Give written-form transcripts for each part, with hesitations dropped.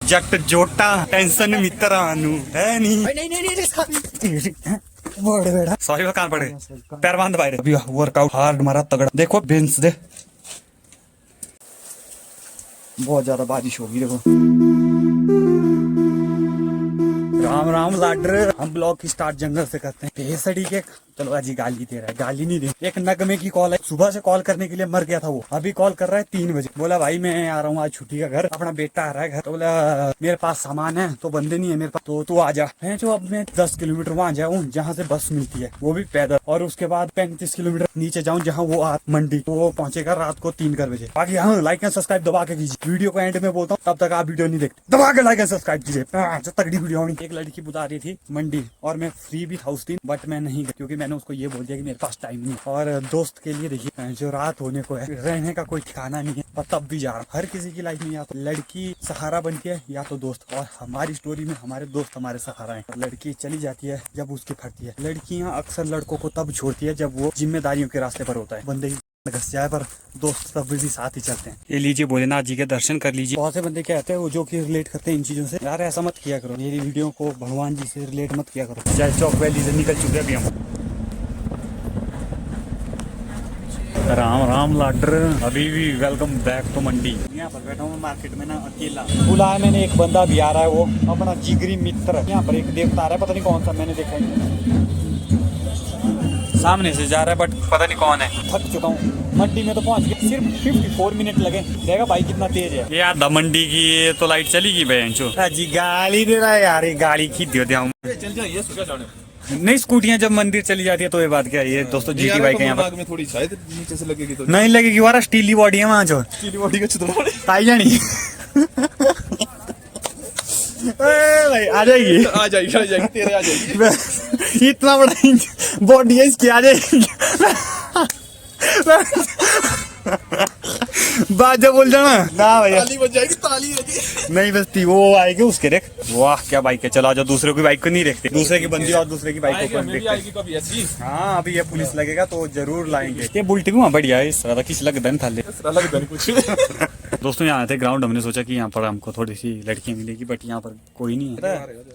जट जोटा टेंशन मित्रानु है नहीं सॉरी वो कान पड़े पैर बांध बाहर अभी वर्कआउट हार्ड मारा तगड़ा देखो बेंच दे बहुत ज्यादा बारिश होगी देखो राम राम लाडर हम ब्लॉग की स्टार्ट जंगल से करते हैं बेसड़ी के चलो अजी गाली दे रहा है गाली नहीं दे एक नगमे की कॉल है सुबह से कॉल करने के लिए मर गया था वो अभी कॉल कर रहा है 3 बजे बोला भाई मैं आ रहा हूँ आज छुट्टी का घर अपना बेटा आ रहा है घर तो बोला मेरे पास सामान है तो बंदे नहीं है मेरे पास तो तू आ जा मैं जो अब मैं 10 किलोमीटर वहाँ जाऊँ जहाँ से बस मिलती है वो भी पैदल और उसके बाद 35 किलोमीटर नीचे जाऊँ जहाँ वो मंडी तो वो पहुंचेगा रात को 3 बजे बाकी हाँ लाइक एंड सब्सक्राइब दबा के कीजिए वीडियो को एंड में बोलता हूँ तब तक आप वीडियो नहीं देखते दबा के लाइक एंड सब्सक्राइब कीजिए जो तगड़ी वीडियो होगी एक लड़की बुला रही थी मंडी और मैं फ्री भी था उस दिन बट मैं नहीं गया क्योंकि मैंने उसको ये बोल दिया कि मेरे पास टाइम नहीं और दोस्त के लिए देखिए जो रात होने को है रहने का कोई ठिकाना नहीं है पर तब भी जा रहा हर किसी की लाइफ में या तो लड़की सहारा बनती है या तो दोस्त और हमारी स्टोरी में हमारे दोस्त हमारे सहारा है लड़की चली जाती है जब उसकी फटती है लड़कियां अक्सर लड़कों को तब छोड़ती है जब वो जिम्मेदारियों के रास्ते पर होता है बंदे घस जाए पर दोस्त तब भी साथ ही चलते हैं ये लीजिए भोलेनाथ जी के दर्शन कर लीजिए बहुत से बंदे कहते हैं वो जो कि रिलेट करते हैं इन चीजों से यार ऐसा मत किया करो मेरी वीडियो को भगवान जी से रिलेट मत किया करो जय चौक वैली से निकल चुके अभी हम राम राम लाडर अभी भी वेलकम बैक टू मंडी यहाँ पर बैठा हूँ मार्केट में ना अकेला बुलाया मैंने एक बंदा भी आ रहा है वो अपना जिगरी मित्र यहाँ पर एक देवता आ रहा है पता नहीं कौन सा मैंने देखा सामने से जा रहा है बट पता नहीं कौन है थक चुका हूँ मंडी में तो पहुंच गया सिर्फ 54 मिनट लगे देखा भाई कितना तेज है यार द मंडी की तो लाइट चलेगी बहनचो जी गाली दे रहा है यार ये गाड़ी खींच दियो नहीं स्कूटियां जब मंदिर चली जाती है तो ये बात क्या है ये दोस्तों जीटी बाइक है यहाँ पर थोड़ी शायद नीचे से लगेगी तो नहीं लगेगी वारा स्टीली बॉडी है वहाँ जो स्टीली बॉडी का छुटवा आई जानी भाई आ जाएगी तेरे आ जाएगी इतना बड़ा बॉडी है इसकी आ जाएगी बात जब बोल जाना ना भैया ताली बज जाएगी ताली होगी नहीं बजती वो आएगी उसके देख वाह क्या बाइक है चला जाओ दूसरे की बाइक को नहीं देखते दूसरे की बंदी और दूसरे की बाइक को देखते हाँ अभी ये पुलिस लगेगा तो जरूर लाएंगे ये बुलटी भी बढ़िया है इस तरह किस लगता है थाले कुछ दोस्तों यहाँ थे ग्राउंड हमने सोचा कि यहाँ पर हमको थोड़ी सी लड़कियां मिलेगी बट यहाँ पर कोई नहीं है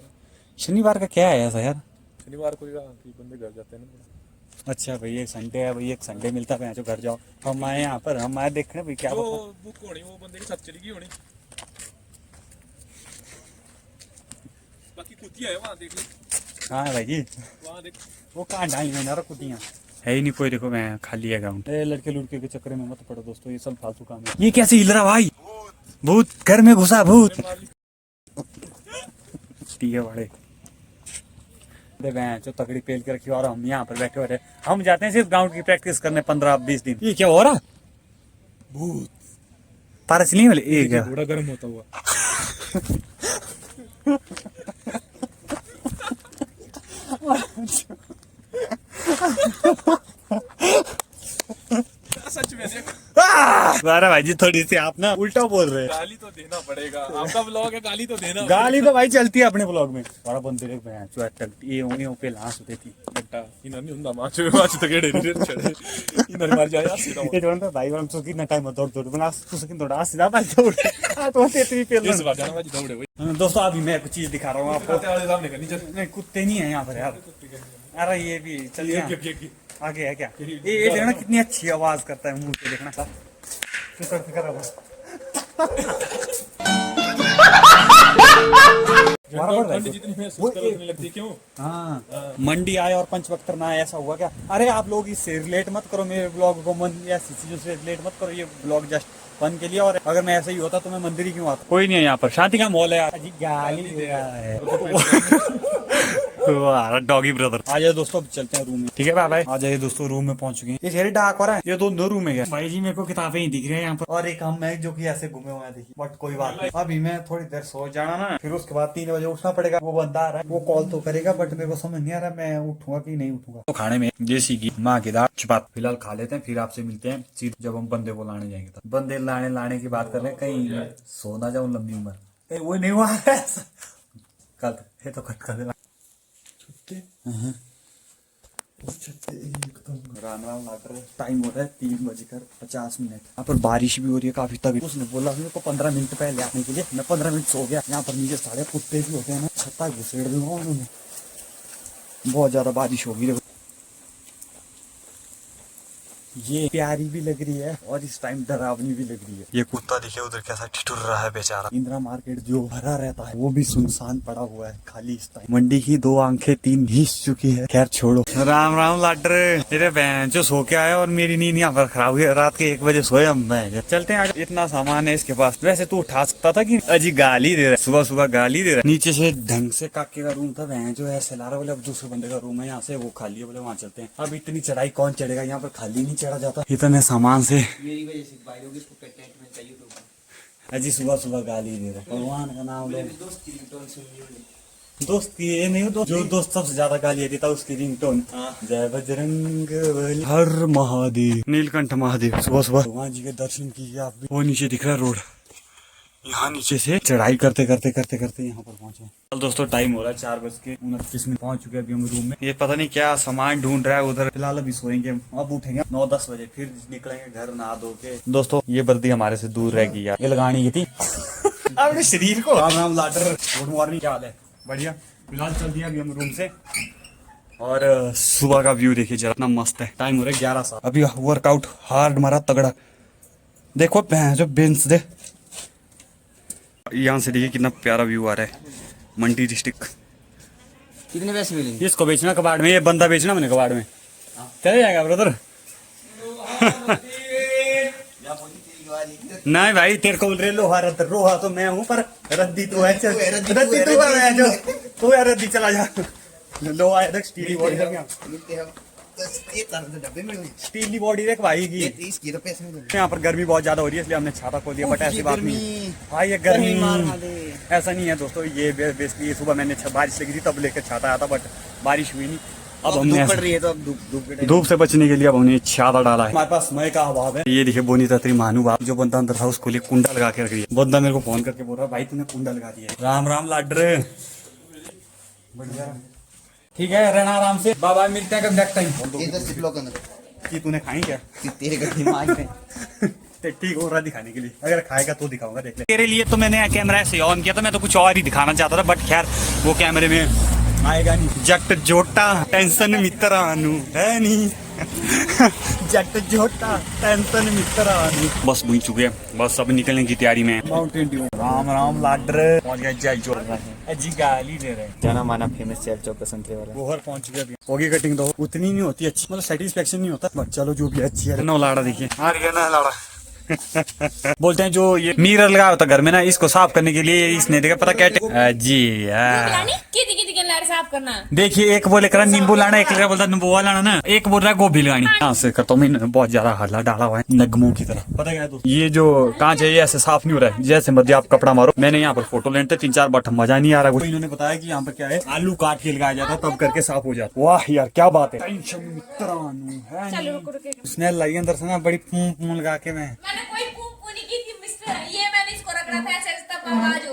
शनिवार का क्या है ऐसा यार शनिवार को बंदे घर जाते हैं अच्छा भाई एक संडे है भाई एक संडे मिलता है जो घर जाओ हम आए यहाँ पर हम आए देखने भाई क्या बुक होनी वो बंदे की साथ चली गई होनी बाकी कुतिया है वहाँ देख ले हाँ भाई जी वहाँ देख वो कहाँ डाली मैंने रहा कुतियाँ है ही नहीं कोई देखो मैं खाली है ग्राउंड लड़के लुड़के के चक्कर में मत पड़ो दोस्तों ये सब फालतू काम है ये कैसे हिल रहा भाई भूत घर में घुसा भूत ठीक है बड़े जो तगड़ी पेल के रखी और हम यहाँ पर बैठे बैठे हम जाते हैं सिर्फ ग्राउंड की प्रैक्टिस करने 15-20 दिन ये क्या हो रहा भूत पारस नहीं वाले एक थोड़ा गर्म होता हुआ सच में अरे भाई जी थोड़ी सी आप ना उल्टा बोल रहे हैं गाली तो देना पड़ेगा आपका ब्लॉग है गाली तो देना गाली तो भाई चलती है अपने ब्लॉग में बड़ा बंदे चलती ये उन्हीं पे लाश होती थी बेटा इन्होंने हुंदा माच तो केड़े रे छड़े इन्होंने मार जाया सीधा ये जोन भाई हम तो कितना टाइम दौड़ दौड़ बना तो सकिन थोड़ा सीधा भाई दौड़ तो तेरी पे इस बात जाना भाई दौड़े भाई दोस्तों अभी मैं कुछ चीज दिखा रहा हूं आपको वाले सामने करनी चाहिए नहीं कुत्ते नहीं है यहां पर यार अरे ये भी चलिए आगे है क्या ये देखना कितनी अच्छी आवाज करता है मुंह से देखना लगती क्यों हाँ मंडी आए और पंच वक्त ना आए ऐसा हुआ क्या अरे आप लोग इससे रिलेट मत करो मेरे ब्लॉग को मन ऐसी चीजों से रिलेट मत करो ये ब्लॉग जस्ट फन के लिए और अगर मैं ऐसा ही होता तो मैं मंदिर ही क्यों आता कोई नहीं है यहाँ पर शांति का मॉल है यार गाली दे रहा है डॉगी ब्रदर आ जाए दोस्तों चलते हैं रूम में ठीक है भाई आ जाइए दोस्तों रूम में पहुंच चुके हैं ये शेरी डाक हो रहा है ये दो रूम है भाई जी मेरे को किताबें ही दिख रही है यहाँ पर और एक हम है जो कि ऐसे घूमे हुए हैं देखिए बट कोई बात नहीं अभी मैं थोड़ी देर सो जाना ना फिर उसके बाद 3 बजे उठना पड़ेगा वो बंदा आ रहा है वो कॉल तो करेगा बट मेरे को समझ नहीं आ रहा मैं उठूंगा कि नहीं उठूंगा तो खाने में देसी घी माँ की दाल चपात फिलहाल खा लेते हैं फिर आपसे मिलते हैं सीधे जब हम बंदे को लाने जाएंगे तो बंदे लाने की बात कर रहे हैं कहीं सो ना जाऊं लंबी उम्र कहीं वो नहीं हुआ कल तो कट कर देना राम राम लाटर टाइम हो रहा है 3:50। यहाँ पर बारिश भी हो रही है काफी तगड़ी। उसने बोला मेरे को 15 मिनट पहले आने के लिए, मैं 15 मिनट सो गया। यहाँ पर नीचे सारे कुत्ते भी होते हैं ना, छत्ता घुसेड़ दूंगा उन्होंने। बहुत ज्यादा बारिश होगी। ये प्यारी भी लग रही है और इस टाइम डरावनी भी लग रही है। ये कुत्ता देखिए उधर कैसा ठिठुर रहा है बेचारा। इंदिरा मार्केट जो भरा रहता है वो भी सुनसान पड़ा हुआ है खाली इस टाइम। मंडी की 2 आंखें 3 घिस चुकी है। खैर छोड़ो। राम राम लाडर, तेरे बहन जो सो के आया और मेरी नींद यहाँ पर खराब हुई। रात के 1 बजे सोए हम। चलते हैं आज, इतना सामान है इसके पास। वैसे तू उठा सकता था कि अजी गाली दे रहा है, सुबह सुबह गाली दे रहा है। नीचे से ढंग से काके का रूम था, बहन जो है सिला रहा। बोले अब दूसरे बंदे का रूम है यहाँ से, वो खाली है। बोले वहाँ चलते हैं। अब इतनी चढ़ाई कौन चढ़ेगा, यहाँ पर खाली नहीं चढ़ा जाता इतने सामान से। मेरी वजह से भाई होगी, इसको कंटेंट में चाहिए तो अजी सुबह सुबह गाली दे रहे। भगवान का नाम ले। मेरे दोस्त की रिंगटोन सुननी होगी। दोस्त की ये नहीं हो, जो दोस्त सबसे ज्यादा गाली देता उसकी रिंगटोन जय बजरंग बली, हर महादेव, नीलकंठ महादेव। सुबह सुबह भगवान जी के दर्शन कीजिए आप भी। वो नीचे दिख रहा है रोड, यहाँ नीचे से चढ़ाई करते करते करते करते यहाँ पर पहुंचे। चल दोस्तों, टाइम हो रहा है 4:29 पहुंच चुके अभी हम रूम में। ये पता नहीं क्या सामान ढूंढ रहा है उधर। फिलहाल अभी सोएंगे, अब उठेंगे 9-10 बजे, फिर निकलेंगे घर नहा धो के। दोस्तों ये वर्दी हमारे से दूर रह गई यार, ये लगानी की थी अपने शरीर को। राम राम लाडर, गुड मॉर्निंग, क्या हाल है? बढ़िया। फिलहाल चल दिया अभी हम रूम से और सुबह का व्यू देखिए जरा, इतना मस्त है। टाइम हो रहा है 11 अभी वर्कआउट हार्ड मारा तगड़ा। देखो जो बेंच दे, यहाँ से देखिए कितना प्यारा व्यू आ रहा है। मंडी डिस्ट्रिक्ट। कितने पैसे मिलेंगे? इसको बेचना कबाड़ में, ये बंदा बेचना मैंने कबाड़ में। चले जाएगा ब्रदर। नहीं भाई, तेरे को बोल रहे लोहा रद्द, रोहा तो मैं हूँ पर रद्दी तू है। रद्दी तू है जो तू है, रद्दी चला जा। लोहा है देख, स्टील बॉडी देख, स्टील बॉडी देख भाई की। इसकी तो पैसे मिलेंगे। यहाँ पर गर्मी बहुत ज्यादा हो रही है इसलिए हमने छाता खोल दिया, बट ऐसी बात नहीं भाई, ये गर्मी ऐसा नहीं है दोस्तों। ये बेसिकली सुबह मैंने बारिश लगी थी तब लेकर छाता आया था, बट बारिश हुई नहीं। अब हमने पड़ रही है तो अब धूप से बचने के लिए अब हमने छाता डाला है। हमारे पास समय का अभाव है। ये देखिए बोनी तत्री महानुभाव, जो बंदा अंदर था उसको लिए कुंडा लगा के रख दिया। बंदा मेरे को फोन करके बोल रहा भाई तूने कुंडा लगा दिया। राम राम लाडर, बढ़िया ठीक है, रहना आराम से। बाबा मिलते हैं कब नेक्स्ट टाइम। कि तूने खाई क्या? तेरे का दिमाग में ठीक हो रहा दिखाने के लिए, अगर खाएगा तो दिखाऊंगा, देख ले। तेरे लिए तो मैंने कैमरा ऐसे ऑन किया था, मैं तो कुछ और ही दिखाना चाहता था, बट खैर वो कैमरे में आएगा नहीं। जट जोटा टेंशन मित्रानु है नहीं। जट जोटा टेंशन मित्रानु। बस बुझ चुके हैं, बस अब निकलने की तैयारी में। Mountain Dew. राम राम लाडर, पहुंच गए जय जोर। जी गाली दे रहे हैं। जाना माना फेमस चैल चौक का संतरे वाला। गोहर पहुंच गए अभी। होगी कटिंग तो उतनी नहीं होती अच्छी, मतलब सेटिस्फेक्शन नहीं होता, बट चलो जो भी अच्छी है। नो लाड़ा देखिए आ रही है ना लाड़ा। बोलते हैं जो ये मिरर लगा होता घर में ना, इसको साफ करने के लिए इसने देखा पता क्या जी साफ करना। देखिए एक बोले करा नींबू लाना, एक बोलता है नींबू लाना ना, एक बोल रहा है गोभी लगानी। यहाँ से करता हूँ, मैंने बहुत ज्यादा हल्ला डाला हुआ है नगमों की तरह। पता क्या है दोस्तों, ये जो कांच है ये ऐसे साफ नहीं हो रहा है, जैसे मध्य आप कपड़ा मारो। मैंने यहाँ पर फोटो लेते 3-4 बट मजा नहीं आ रहा। इन्होंने बताया कि यहाँ पर क्या है, आलू काट के लगाया जाता है तब करके साफ हो जाता। वाह यार क्या बात है। स्मेल लाई अंदर से ना, बड़ी फूं लगा के मैं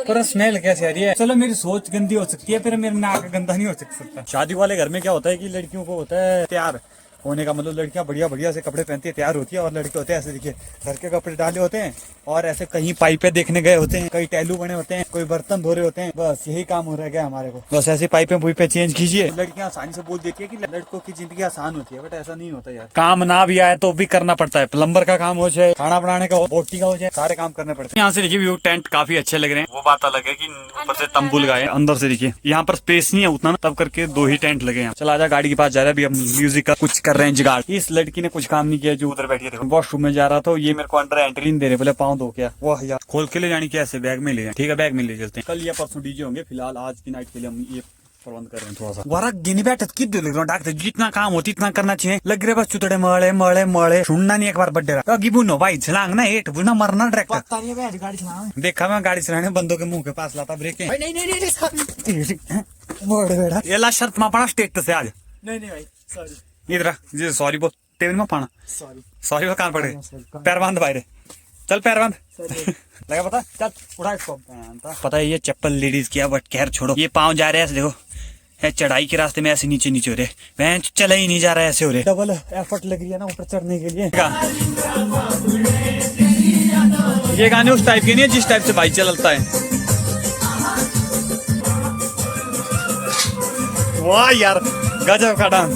पर स्मेल कैसे आ रही है। चलो मेरी सोच गंदी हो सकती है, फिर मेरे नाक गंदा नहीं हो सकता। शादी वाले घर में क्या होता है कि लड़कियों को होता है तैयार होने का, मतलब लड़कियां बढ़िया बढ़िया से कपड़े पहनती है, तैयार होती है, और लड़के होते हैं ऐसे देखिए घर के कपड़े डाले होते हैं और ऐसे कहीं पाइपें देखने गए होते हैं, कहीं टैलू बने होते हैं, कोई बर्तन धो रहे होते हैं। बस यही काम हो रहा है हमारे को, बस ऐसी पाइपें चेंज कीजिए। लड़कियां आसानी से बोल देती है कि लड़कों की जिंदगी आसान होती है, बट ऐसा नहीं होता यार। काम ना भी आए तो भी करना पड़ता है। प्लम्बर का काम हो जाए, खाना बनाने का हो, बोटी का हो जाए, सारे काम करने पड़ते हैं। यहाँ से देखिए व्यू टेंट काफी अच्छे लग रहे हैं। वो बात अलग है कि ऊपर से तंबू लगाए, अंदर से देखिए यहाँ पर स्पेस नहीं है उतना, तब करके 2 ही टेंट लगे हैं। चल आजा गाड़ी के पास जा रहे हैं, अभी हम म्यूजिक का कुछ कर रहे हैं जुगाड़। इस लड़की ने कुछ काम नहीं किया जो उधर बैठी है। वॉशरूम में जा रहा था, ये मेरे को अंडर एंट्री नहीं दे रहे, बोले पाँव धो क्या। वाह यार, खोल के ले जानी क्या, ऐसे बैग में ले जाए। ठीक है बैग में ले चलते हैं, कल या परसों डीजे होंगे। फिलहाल आज की नाइट के लिए हम ये प्रबंध कर रहे हैं थोड़ा सा। वारा गिनी बैठे कितने लग रहा डॉक्टर, जितना काम होती इतना करना चाहिए। लग रहे बस चुतड़े मळे मळे मळे सुनना नहीं एक बार बड्डे रहा बुनो भाई छलांग ना एट बुना मरना डायरेक्ट। देखा मैं गाड़ी चलाने बंदों के मुंह के पास लाता ब्रेक ये ला शर्त में पड़ा स्टेट से आज। नहीं भाई सॉरी, इधर सॉरी बोल, टेबल में पाना सॉरी वो कान पड़े। पैर बांध बाहर, चल पैर बांध। लगा पता, चल उठा इसको। पता है ये चप्पल लेडीज की है, बट खैर छोड़ो। ये पाँव जा रहे हैं देखो, है चढ़ाई के रास्ते में ऐसे नीचे नीचे हो रहे, वैन चला ही नहीं जा रहा है, ऐसे हो रहे। डबल एफर्ट लग रही है ना ऊपर चढ़ने के लिए। ये गाने उस टाइप के नहीं है जिस टाइप से बाइक चलता है। वाह यार गजब का डांस।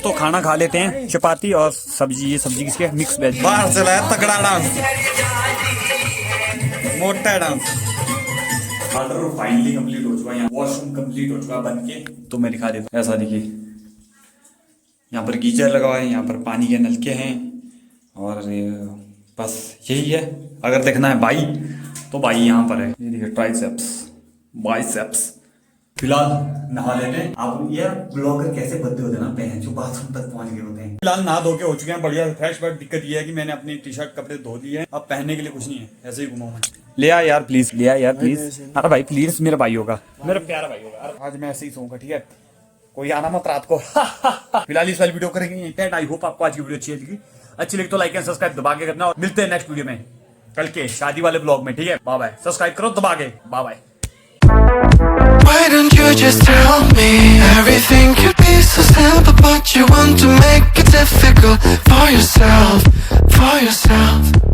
तो खाना खा लेते हैं, चपाती और सब्जी। ये सब्जी किसकी है? Mix veg. बाहर चला है तगड़ा डांस, मोटा डांस। ऑर्डर फाइनली कंप्लीट हो चुका है, यहाँ वॉशरूम कंप्लीट हो चुका है बन के। तो मैं दिखा देता हूँ, ऐसा देखिए यहाँ पर गीजर लगा हुआ है, यहाँ पर पानी के नलके हैं और बस यही है। अगर देखना है भाई तो भाई यहाँ पर है, ये देखिए ट्राइसेप्स बाइसेप्स। फिलहाल नहा लेते हैं। आप ये ब्लॉगर कैसे बदले होते हैं ना, पहन जो बाथरूम तक पहुंच गए होते हैं। फिलहाल नहा धो के हो चुके हैं बढ़िया फ्रेश, बट दिक्कत ये है कि मैंने अपनी टी शर्ट कपड़े धो दिए हैं, अब पहनने के लिए कुछ नहीं है, ऐसे ही घुमाऊं मैं। ले आ यार प्लीज, ले आ यार प्लीज। अरे भाई प्लीज, मेरा भाई होगा, मेरा प्यारा भाई होगा। आज मैं ऐसे ही सोऊंगा, ठीक है? कोई आना मत रात को। फिलहाल इस वाली वीडियो करेंगे यहीं पे। आई होप आपको आज की वीडियो अच्छी लगी तो लाइक एंड सब्सक्राइब दबा के करना, और मिलते हैं नेक्स्ट वीडियो में कल के शादी वाले ब्लॉग में, ठीक है? Bye bye. सब्सक्राइब करो दबा के, bye bye. Why don't you just tell me? Everything could be so simple, but you want to make it difficult for yourself, for yourself.